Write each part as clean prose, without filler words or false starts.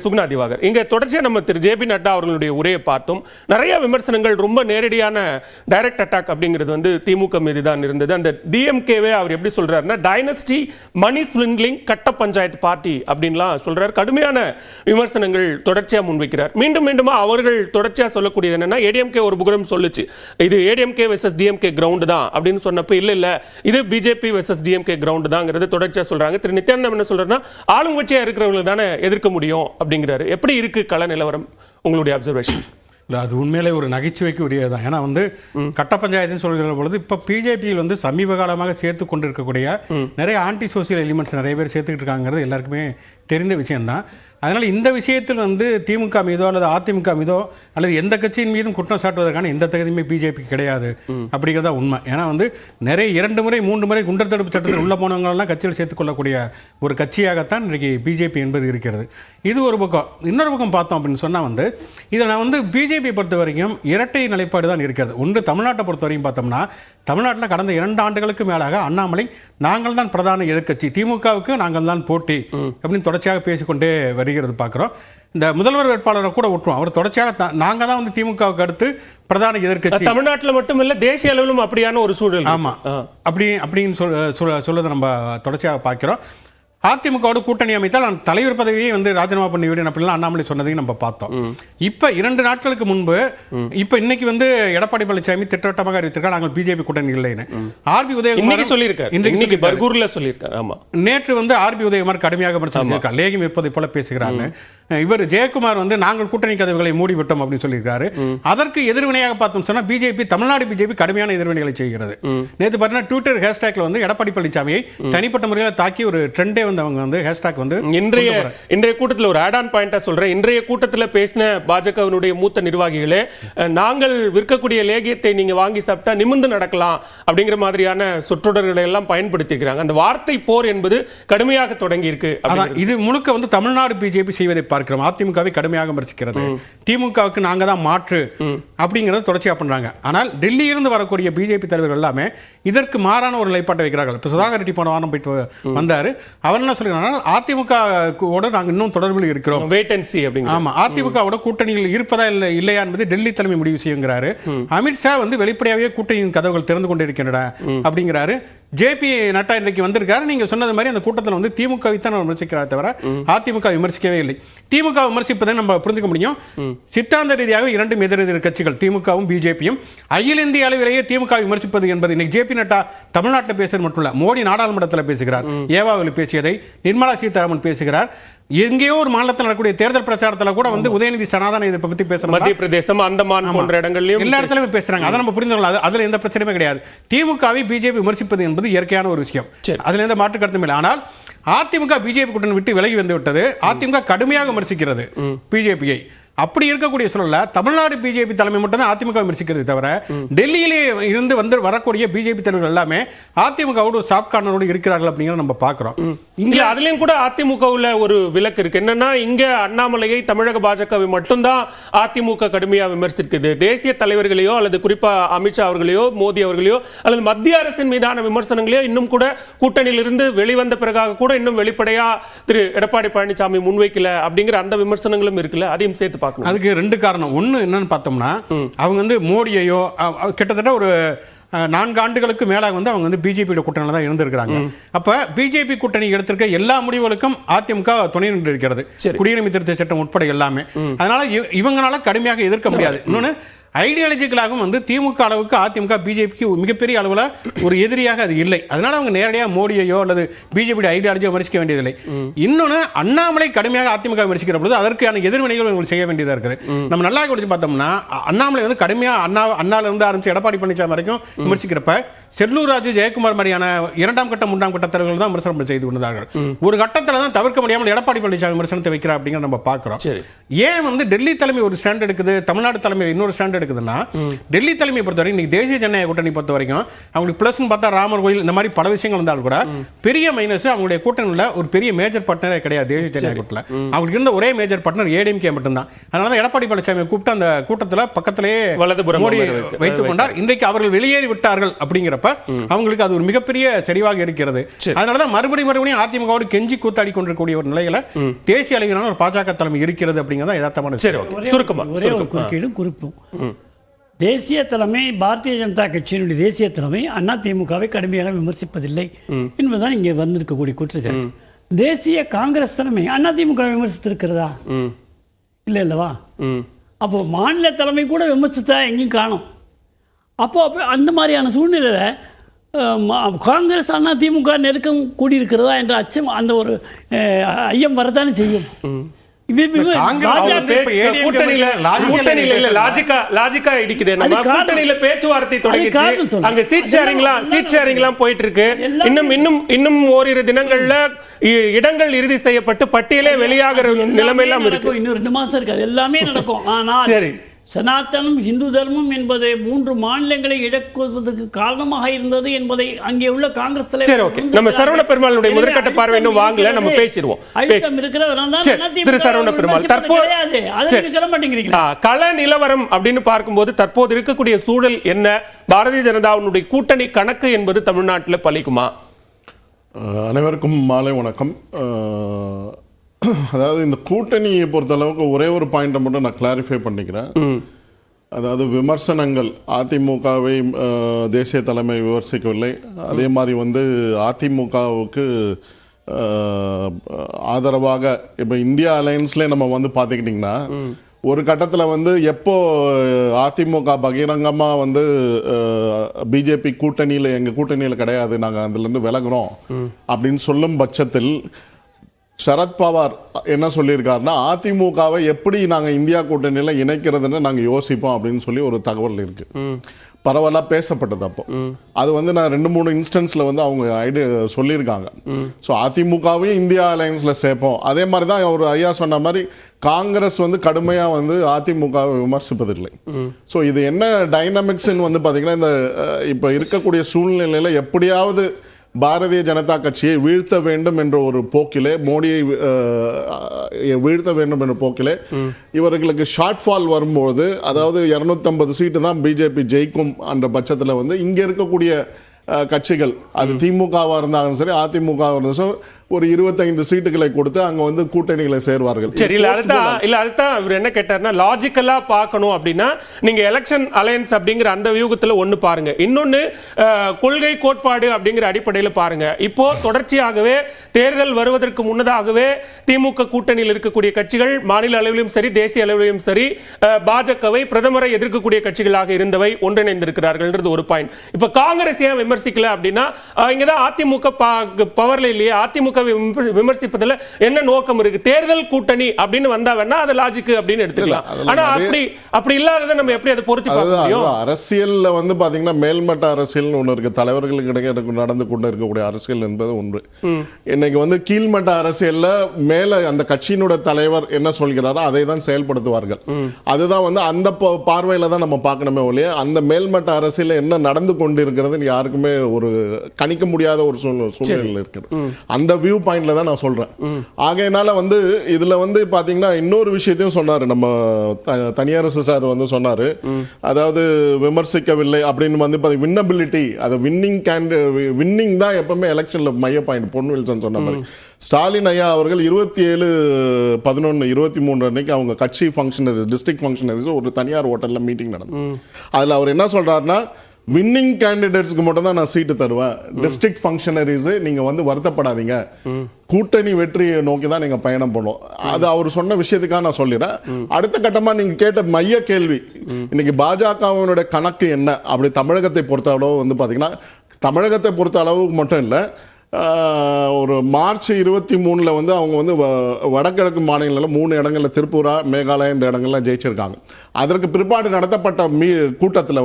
சுகுணா திவாகர் இங்க தொடர்ச்சியா நம்ம திரு ஜே.பி. நட்டா அவர்களுடைய உரையை பார்த்தோம். நிறைய விமர்சனங்கள், ரொம்ப நேரடியான டைரக்ட் அட்டாக் அப்படிங்கிறது வந்து திமுக மீது தான் இருந்தது. அந்த டிஎம்கேவே அவர் எப்படி சொல்றாருன்னா டைனஸ்டி மணி ஸ்விண்ட்லிங் கட்ட பஞ்சாயத்து பார்ட்டி அப்படின்லாம் சொல்றாரு. கடுமையான விமர்சனங்கள் தொடர்ச்சியா முன்வைக்கிறார். மீண்டும் மீண்டும் அவர்கள் தொடர்ச்சியா சொல்லக்கூடியது என்னன்னா, ஏடிஎம்கே ஒரு புகரம் சொல்லுச்சு, இது ஏடிஎம்கே வெர்சஸ் டிஎம்கே கிரவுண்ட் தான் அப்படின்னு சொன்னப்ப இல்ல இது பிஜேபி வெர்சஸ் டிஎம்கே கிரவுண்ட் தான்ங்கிறது தொடர்ச்சியா சொல்றாங்க. திரு நித்யானந்தம் என்ன சொல்றாருன்னா, ஆளுங்கட்சியா இருக்கிறவங்களுக்கு தானே எதிர்க்க முடியும் அப்படிங்கிறாரு. எப்படி இருக்கு கள நிலவரம், உங்களுடைய அப்சர்வேஷன்? இல்லை, அது உண்மையிலே ஒரு நகைச்சுவைக்கு உரியதான். ஏன்னா வந்து கட்ட பஞ்சாயத்துன்னு சொல்கிற பொழுது இப்போ பிஜேபியில் வந்து சமீப காலமாக சேர்த்து கொண்டு இருக்கக்கூடிய நிறைய ஆன்டி சோசியல் எலிமெண்ட்ஸ் நிறைய பேர் சேர்த்துக்கிட்டு இருக்காங்கிறது எல்லாருக்குமே தெரிந்த விஷயம்தான். அதனால் இந்த விஷயத்தில் வந்து திமுக மீதோ அல்லது அதிமுக மீதோ அல்லது எந்த கட்சியின் மீதும் குற்றம் சாட்டுவதற்கான எந்த தகுதியுமே பிஜேபிக்கு கிடையாது அப்படிங்கிறதா உண்மை. ஏன்னா வந்து நிறைய 2 முறை 3 முறை குண்டர் தடுப்பு சட்டத்தில் உள்ள போனவங்களெல்லாம் கட்சியில் சேர்த்துக்கொள்ளக்கூடிய ஒரு கட்சியாகத்தான் இன்றைக்கு பிஜேபி என்பது இருக்கிறது. இது ஒரு பக்கம். இன்னொரு பக்கம் பார்த்தோம் அப்படின்னு சொன்னால் வந்து இதை நான் வந்து பிஜேபி பொறுத்த வரைக்கும் இரட்டை நிலைப்பாடு தான் இருக்கிறது. ஒன்று, தமிழ்நாட்டை பொறுத்த வரைக்கும் பார்த்தோம்னா தமிழ்நாட்டில் கடந்த 2 ஆண்டுகளுக்கு மேலாக அண்ணாமலை நாங்கள் தான் பிரதான எதிர்க்கட்சி, திமுகவுக்கு நாங்கள் தான் போட்டி அப்படின்னு தொடர்ச்சியாக பேசிக்கொண்டே வருகிறது பார்க்குறோம். இந்த முதல்வர் வேட்பாளரை கூட விட்டுருவோம், அவர் தொடர்ச்சியாக நாங்கள் தான் வந்து திமுகவுக்கு அடுத்து பிரதான எதிர்க்கட்சி. தமிழ்நாட்டில் மட்டும் இல்லை, தேசிய அளவிலும் அப்படியான ஒரு சூழல். ஆமாம், அப்படின்னு சொல்லுவதை நம்ம தொடர்ச்சியாக பார்க்கிறோம். அதிமுகவோட கூட்டணி அமைத்தால் நான் தலைவர் பதவியை வந்து ராஜினாமா பண்ணி விடுறேன் அப்படிலாம் அண்ணாமலை சொன்னதையும் நம்ம பார்த்தோம். இப்ப 2 நாட்களுக்கு முன்பு இப்ப இன்னைக்கு வந்து எடப்பாடி பழனிசாமி திட்டவட்டமாக அறிவித்திருக்கார், நாங்கள் பிஜேபி கூட்டணி இல்லைன்னு. ஆர்பி உதயகுமார் சொல்லியிருக்காரு, இன்னைக்கு பர்கூர்ல சொல்லியிருக்காரு. ஆமா, நேற்று வந்து ஆர்பி உதயகுமார் கடுமையாக விமர்சிச்சிருக்கார், லேகியம் இருப்பதை போல பேசுகிறாங்க. இவர் ஜெயக்குமார் வந்து நாங்கள் கூட்டணி கதவுகளை மூடிவிட்டோம் அப்படின்னு சொல்லியிருக்காரு. அதற்கு எதிர்வினையாக பார்த்தோம் சொன்னா பிஜேபி, தமிழ்நாடு பிஜேபி கடுமையான எதிர்வினைகளை செய்கிறது. நேற்று பார்த்தீங்கன்னா ட்விட்டர் ஹேஷ்டேக்ல வந்து எடப்பாடி பழனிசாமியை தனிப்பட்ட முறையில் தாக்கி ஒரு ட்ரெண்டே வந்து அவங்க வந்து ஹேஷ்டேக் வந்து இன்றைய கூட்டத்தில் ஒரு ஆட் ஆன் பாயிண்டா சொல்றேன். இன்றைய கூட்டத்தில் பேசின பாஜகவினுடைய மூத்த நிர்வாகிகளே, நாங்கள் விற்கக்கூடிய லேகியத்தை நீங்க வாங்கி சாப்பிட்டா நிமிர்ந்து நடக்கலாம் அப்படிங்கிற மாதிரியான சொற்றொடர்களை எல்லாம் பயன்படுத்திக்கிறாங்க. அந்த வார்த்தை போர் என்பது கடுமையாக தொடங்கி இருக்கு. இது முழுக்க வந்து தமிழ்நாடு பிஜேபி செய்வதை பார்க்கிறோம். அதிமுகவை கடுமையாக விமர்சிக்கிறது, திமுகவுக்கு நாங்க தான் மாற்று அப்படிங்கறத தொடர்ச்சியா பண்றாங்க. ஆனால் டெல்லியிலிருந்து வரக்கூடிய பிஜேபி தலைவர்கள் எல்லாமே இதற்கு மாறான ஒரு நிலைப்பாட்டை வைக்கிறார்கள். இப்போ சுதாகர் ரெட்டி போன வாரம் போயிட்டு வந்தாரு, அவர் என்ன சொல்றாங்க, அதிமுகவோட நாங்க இன்னும் தொடர்பில் இருக்கிறோம், வெயிட் அண்ட் சீ அப்படிங்க. ஆமா, அதிமுகவோட கூட்டணியில் இருப்பதா இல்லையா என்பது டெல்லி தலைமை முடிவு செய்யுங்கிறாரு. அமித்ஷா வந்து வெளிப்படையாகவே கூட்டணியின் கதவுகள் திறந்து கொண்டிருக்கின்றன அப்படிங்கிறாரு. ஜே.பி. நட்டா இன்றைக்கு வந்திருக்காரு. நீங்க சொன்னது மாதிரி அந்த கூட்டத்தில் வந்து திமுகவை தான் விமர்சிக்கிறார் தவிர அதிமுக விமர்சிக்கவே இல்லை. திமுக விமர்சிப்பதை நம்ம புரிஞ்சுக்க முடியும். சித்தாந்த ரீதியாக 2 எதிரெதிர் கட்சிகள் திமுகவும் பிஜேபியும். அகில இந்திய அளவிலேயே திமுக விமர்சிப்பது என்பது இன்னைக்கு ஜே.பி. நட்டா தமிழ்நாட்டில் பேசுறது மட்டும் இல்ல, மோடி நாடாளுமன்றத்தில் பேசுகிறார், ஏவாவில் பேசியதை நிர்மலா சீதாராமன் பேசுகிறார். எங்கேயோ ஒரு மாநிலத்தில் நடக்கக்கூடிய தேர்தல் பிரச்சாரத்தில் கூட வந்து உதயநிதி சனாதன இதை பத்தி பேசுறாங்க. மத்திய பிரதேசம், அந்தமான் போன்ற இடங்களிலும் எல்லா இடத்துலயும் பேசுறாங்க. அதை நம்ம புரிந்து கொள்ளலாம். அதுல எந்த பிரச்சனையுமே கிடையாது. திமுகவை பிஜேபி விமர்சிப்பது என்பது இயற்கையான ஒரு விஷயம், அதுல எந்த மாற்று கருத்தும் இல்லை. ஆனால் அதிமுக பிஜேபி கூட்டணி விட்டு விலகி வந்து விட்டது. அதிமுக கடுமையாக விமர்சிக்கிறது பிஜேபியை. அப்படி இருக்கக்கூடிய சூழல்ல தமிழ்நாடு பிஜேபி தலைமை மட்டும் தான் அதிமுக விமர்சிக்கிறது தவிர டெல்லியிலே இருந்து வரக்கூடிய பிஜேபி தலைவர்கள் எல்லாமே அதிமுகவோட சாஃப்ட் கார்னரோடு இருக்கிறார்கள் அப்படிங்கிறத நம்ம பார்க்கிறோம். இங்க அதுலயும் கூட அதிமுகவுல ஒரு விலக்கு இருக்கு. என்னன்னா, இங்க அண்ணாமலையை தமிழக பாஜகவை மட்டும்தான் அதிமுக கடுமையா விமர்சிக்குது. தேசிய தலைவர்களையோ அல்லது குறிப்பா அமித்ஷா அவர்களையோ மோடி அவர்களையோ அல்லது மத்திய அரசின் மீதான விமர்சனங்களையோ இன்னும் கூட கூட்டணியிலிருந்து வெளிவந்த பிறகாக கூட இன்னும் வெளிப்படையா திரு எடப்பாடி பழனிசாமி முன்வைக்கல அப்படிங்கிற அந்த விமர்சனங்களும் இருக்குல்ல, அதையும் சேர்த்து. அதுக்கு 2 காரணம். ஒன்னு என்னன்னு பார்த்தோம்னா, அவங்க வந்து மோடியையோ கிட்டத்தட்ட ஒரு 4 ஆண்டுகளுக்கு மேலாக வந்து அவங்க வந்து பிஜேபி கூட்டணியில் தான் இருந்திருக்கிறாங்க. அப்ப பிஜேபி கூட்டணி எடுத்திருக்க எல்லா முடிவுகளுக்கும் அதிமுக துணை நின்று இருக்கிறது, குடியுரிமை திருத்த சட்டம் உட்பட எல்லாமே. அதனால இவங்களால கடுமையாக எதிர்க்க முடியாது. இன்னொன்னு, ஐடியாலஜிக்கலாகவும் வந்து திமுக அளவுக்கு அதிமுக பிஜேபிக்கு மிகப்பெரிய அளவில் ஒரு எதிரியாக அது இல்லை. அதனால அவங்க நேரடியாக மோடியையோ அல்லது பிஜேபி ஐடியாலஜியோ விமர்சிக்க வேண்டியதில்லை. இன்னொன்று, அண்ணாமலை கடுமையாக அதிமுக விமர்சிக்கிற பொழுது அதற்கான எதிர்வினைகள் செய்ய வேண்டியதாக இருக்குது. நம்ம நல்லா கவனிச்சு பார்த்தோம்னா, அண்ணாமலை வந்து கடுமையாக அண்ணால இருந்து ஆரம்பிச்சு எடப்பாடி பழனிசாமி வரைக்கும் விமர்சிக்கிறப்ப செல்லூர் ராஜு, ஜெயக்குமார் மாதிரியான 2ஆம் கட்ட 3ஆம் கட்ட தலைவர்கள் தான் விமர்சனம் செய்து கொண்டார்கள். ஒரு கட்டத்தில் தான் தவிர்க்க முடியாமல் எடப்பாடி பழனிசாமி விமர்சனத்தை வைக்கிறார் அப்படிங்கிற நம்ம பார்க்கிறோம். ஏன் வந்து டெல்லி தலைமை ஒரு ஸ்டாண்ட் எடுக்குது, தமிழ்நாடு தலைமை இன்னொரு ஸ்டாண்ட் எடுக்குதுன்னா, டெல்லி தலைமை பொறுத்தவரை இன்னைக்கு தேசிய ஜனநாயக கூட்டணி பொறுத்த வரைக்கும் அவங்களுக்கு பிளஸ் பார்த்தா ராமர் கோயில் இந்த மாதிரி பல விஷயங்கள் இருந்தாலும் கூட பெரிய மைனஸ் அவங்களுடைய கூட்டணியில் ஒரு பெரிய மேஜர் பார்ட்னரே கிடையாது. தேசிய ஜனநாயக கூட்டத்தில் அவங்களுக்கு இருந்த ஒரே மேஜர் பார்ட்னர் ஏடிஎம்கே மட்டும்தான். அதனால தான் எடப்பாடி பழனிசாமி கூப்பிட்டு அந்த கூட்டத்தில் பக்கத்திலேயே மோடி வைத்துக் கொண்டார். இன்றைக்கு அவர்கள் வெளியேறி விட்டார்கள் அப்படிங்கிறப்ப இருக்கிறப்ப அவங்களுக்கு அது ஒரு மிகப்பெரிய சரிவாக இருக்கிறது. அதனாலதான் மறுபடியும் அதிமுகவோடு கெஞ்சி கூத்தாடி கொண்டிருக்கக்கூடிய ஒரு நிலையில தேசிய அளவிலான ஒரு பாஜக தலைமை இருக்கிறது அப்படிங்கிறத யதார்த்தமான. ஒரே ஒரு குறுக்கீடும் குறிப்பும், தேசிய தலைமை பாரதிய ஜனதா கட்சியினுடைய தேசிய தலைமை அதிமுகவை கடுமையாக விமர்சிப்பதில்லை என்பதுதான் இங்கே வந்திருக்கக்கூடிய குற்றச்சாட்டு. தேசிய காங்கிரஸ் தலைமை அதிமுக விமர்சித்திருக்கிறதா? இல்லை இல்லவா? அப்போ மாநில தலைமை கூட விமர்சித்தா எங்கேயும் காணும். அப்போ அந்த மாதிரியான சூழ்நிலையில் காங்கிரஸ் அதிமுக நெருக்கம் கூடியிருக்கிறதா என்ற அச்சம், அந்த ஒரு ஐயம் வரத்தானே செய்யும். பேச்சுவார்த்தை தொடங்கி அங்க சீட் ஷேரிங்லாம் போயிட்டு இருக்கு. இன்னும் ஓரிரு தினங்கள்ல இடங்கள் இறுதி செய்யப்பட்டு பட்டியலே வெளியாகிற நிலைமையெல்லாம் இருக்கு. இன்னும் 2 மாசம் இருக்கு, அது எல்லாமே நடக்கும். ஆனால் சரி, சனாதனம் இந்து தர்மம் என்பதை 3 மாநிலங்களை இழக்குவதற்கு காரணமாக இருந்தது என்பதை அங்கே உள்ள காங்கிரஸ் தலைவர் நம்ம சரவண பெருமாளுடைய முதற்கட்ட பார்வை இன்னும் வாங்கல, நம்ம பேசிடுவோம். அழுத்தம் இருக்கிறதுனால திரு சரவண பெருமாள், தற்போது சொல்ல மாட்டேங்கிறீங்களா? கள நிலவரம் அப்படின்னு பார்க்கும்போது தற்போது இருக்கக்கூடிய சூழல் என்ன? பாரதிய ஜனதாவுடைய கூட்டணி கணக்கு என்பது தமிழ்நாட்டில் பலிக்குமா? அனைவருக்கும் மாலை வணக்கம். அதாவது இந்த கூட்டணியை பொறுத்த அளவுக்கு ஒரே ஒரு பாயிண்ட்டை மட்டும் நான் கிளாரிஃபை பண்ணிக்கிறேன். அதாவது விமர்சனங்கள் அதிமுகவை தேசிய தலைமை விமர்சிக்கவில்லை, அதே மாதிரி அதிமுகவுக்கு ஆதரவாக இப்போ இந்தியா அலையன்ஸ்லேயே நம்ம பார்த்துக்கிட்டிங்கன்னா ஒரு கட்டத்தில் எப்போ அதிமுக பகிரங்கமாக பிஜேபி கூட்டணியில் எங்கள் கூட்டணியில் கிடையாது, நாங்கள் அதுலேருந்து விலகுறோம் அப்படின்னு சொல்லும் பட்சத்தில் சரத்பவார் என்ன சொல்லியிருக்காருன்னா, அதிமுகவை எப்படி நாங்கள் இந்தியா கூட்டணியில் இணைக்கிறதுன்னு நாங்கள் யோசிப்போம் அப்படின்னு சொல்லி ஒரு தகவல் இருக்கு, பரவலாக பேசப்பட்டது. அப்போ அது நான் 2-3 இன்ஸ்டன்ஸில் அவங்க ஐடியா சொல்லியிருக்காங்க. ஸோ அதிமுகவையும் இந்தியா அலையன்ஸில் சேர்ப்போம். அதே மாதிரி தான் அவர் ஐயா சொன்ன மாதிரி காங்கிரஸ் கடுமையாக அதிமுகவை விமர்சிப்பதில்லை. ஸோ இது என்ன டைனமிக்ஸ்ன்னு பார்த்தீங்கன்னா, இந்த இப்போ இருக்கக்கூடிய சூழ்நிலையில் எப்படியாவது பாரதிய ஜனதா கட்சியை வீழ்த்த வேண்டும் என்ற ஒரு போக்கிலே, மோடியை வீழ்த்த வேண்டும் என்ற போக்கிலே இவர்களுக்கு ஷார்ட் ஃபால் வரும்போது, அதாவது 250 சீட்டு தான் பிஜேபி ஜெயிக்கும் என்ற பட்சத்தில் இங்கே இருக்கக்கூடிய கட்சிகள், அது திமுகவாக இருந்தாலும் சரி அதிமுகவாக இருந்தாலும் சரி, ஒரு 25 சீட்டுகளை கொடுத்து அங்க கூட்டணிகளை சேர்வார்கள். சரி, அதுதான் இவர் என்ன கேட்டார்னா, லாஜிக்கலா பார்க்கணும் அப்படின்னா நீங்க எலெக்ஷன் அலையன்ஸ் அப்படிங்கிற அந்த வியூகத்துல ஒண்ணு பாருங்க, இன்னொன்னு கொள்கை கோட்பாடு அப்படிங்கிற அடிப்படையில் பாருங்க. இப்போ தொடர்ச்சியாகவே தேர்தல் வருவதற்கு முன்னதாகவே திமுக கூட்டணியில் இருக்கக்கூடிய கட்சிகள் மாநில அளவிலும் சரி தேசிய அளவிலும் சரி பாஜகவை பிரதமரை எதிர்க்கக்கூடிய கட்சிகளாக இருந்தவை ஒன்றிணைந்திருக்கிறார்கள் ஒரு பாயிண்ட். இப்ப காங்கிரஸ் ஏன் விமர்சிக்கல அப்படின்னா, இங்கதான் அதிமுக பவர்ல இல்லையே, அதிமுக விமர்சிப்பதில் என்ன நோக்கம் இருக்கு? தேர்தல் கூட்டணி அப்படின்னு வந்தா வேணா அது லாஜிக் அப்படின்னு எடுத்துக்கலாம். ஆனா அப்படி இல்லாததை நம்ம எப்படி அதை பொருத்தி பார்க்க முடியும்? அரசியல்ல பாத்தீங்கன்னா மேல்மட்ட அரசியல் ஒன்று இருக்கு, தலைவர்களுக்கு இடையே நடந்து கொண்டு இருக்கக்கூடிய அரசியல் என்பது ஒன்று. இன்னைக்கு கீழ்மட்ட அரசியல்ல மேல அந்த கட்சியினுடைய தலைவர் என்ன சொல்கிறாரோ அதை தான் செயல்படுத்துவார்கள். அதுதான் அந்த பார்வையில தான் நம்ம பார்க்கணுமே ஒழிய, அந்த மேல்மட்ட அரசியல் என்ன நடந்து கொண்டு இருக்கிறது யாருக்குமே ஒரு கணிக்க முடியாத ஒரு சூழ்நிலை இருக்கிறது. அந்த வியூ பாயிண்ட்ல தான் நான் சொல்றேன். ஆகையினால இதுல பாத்தீங்கன்னா இன்னொரு விஷயத்தையும் சொன்னாரு நம்ம தனியாரசு சார் சொன்னாரு, அதாவது விமர்சிக்கவில்லை அப்படின்னு வின்னபிலிட்டி, அது வின்னிங் தான் எப்பவுமே எலெக்ஷன்ல மைய பாயிண்ட். பொன் வில்சன் சொன்ன மாதிரி ஸ்டாலின் ஐயா அவர்கள் 27/11/23 அன்னைக்கு அவங்க கட்சி ஃபங்க்ஷனரிஸ், டிஸ்ட்ரிக்ட் ஃபங்க்ஷனரிஸ் ஒரு தனியார் ஹோட்டல்ல மீட்டிங் நடந்தது. அதுல அவர் என்ன சொல்றாருன்னா, வின்னிங் கேண்டிடேட்ஸ்க்கு மட்டும் தான் நான் சீட்டு தருவேன், டிஸ்ட்ரிக்ட் ஃபங்க்ஷனரிஸ் நீங்க வருத்தப்படாதீங்க, கூட்டணி வெற்றியை நோக்கி தான் நீங்க பயணம் பண்ணும். அது அவர் சொன்ன விஷயத்துக்காக நான் சொல்லிடுறேன். அடுத்த கட்டமா நீங்க கேட்ட மைய கேள்வி, இன்னைக்கு பாஜகவினுடைய கணக்கு என்ன அப்படி தமிழகத்தை பொறுத்த அளவு பாத்தீங்கன்னா, தமிழகத்தை பொறுத்த அளவுக்கு மட்டும் இல்லை, ஒரு மார்ச் 23 அவங்க வடகிழக்கு மாநிலங்களில் 3 இடங்களில் திரிபுரா மேகாலயா இந்த இடங்கள்லாம் ஜெயிச்சிருக்காங்க. அதற்கு பிற்பாடு நடத்தப்பட்ட கூட்டத்தில்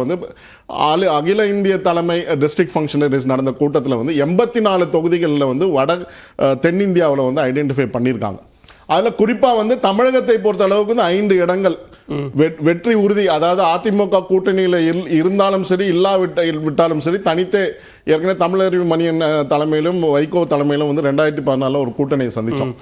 அகில இந்திய தலைமை டிஸ்ட்ரிக்ட் ஃபங்க்ஷனரிஸ் நடந்த கூட்டத்தில் 84 தொகுதிகளில் தென்னிந்தியாவில் ஐடென்டிஃபை பண்ணியிருக்காங்க. அதில் குறிப்பாக தமிழகத்தை பொறுத்த அளவுக்கு 5 இடங்கள் வெற்றி உறுதி. அதாவது அதிமுக கூட்டணியில் இருந்தாலும் சரி இல்லாவிட்டாலும் சரி, தனித்தே ஏற்கனவே தமிழறிவு மணியன் தலைமையிலும் வைகோ தலைமையிலும் 2014 ஒரு கூட்டணியை சந்திச்சோம்.